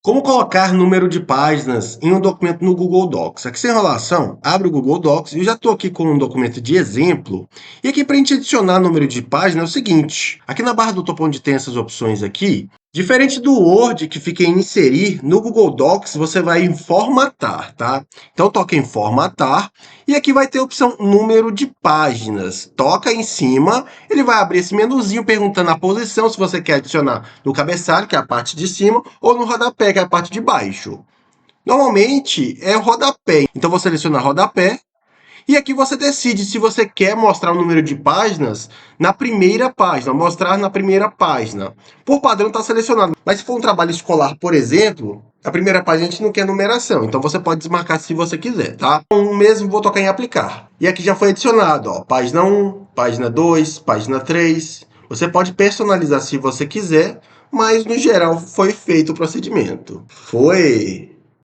Como colocar número de páginas em um documento no Google Docs? Aqui sem enrolação, abre o Google Docs. Eu já estou aqui com um documento de exemplo. E aqui para a gente adicionar número de página é o seguinte. Aqui na barra do topo onde tem essas opções aqui, diferente do Word que fica em inserir, no Google Docs você vai em formatar, tá? Então toca em formatar e aqui vai ter a opção número de páginas. Toca em cima, ele vai abrir esse menuzinho perguntando a posição, se você quer adicionar no cabeçalho, que é a parte de cima, ou no rodapé, que é a parte de baixo. Normalmente é o rodapé, então você seleciona rodapé e aqui você decide se você quer mostrar o número de páginas na primeira página, mostrar na primeira página. Por padrão está selecionado, mas se for um trabalho escolar, por exemplo, a primeira página a gente não quer numeração, então você pode desmarcar se você quiser, tá? Eu mesmo vou tocar em aplicar. E aqui já foi adicionado, ó, página 1, página 2, página 3. Você pode personalizar se você quiser, mas no geral foi feito o procedimento. Foi!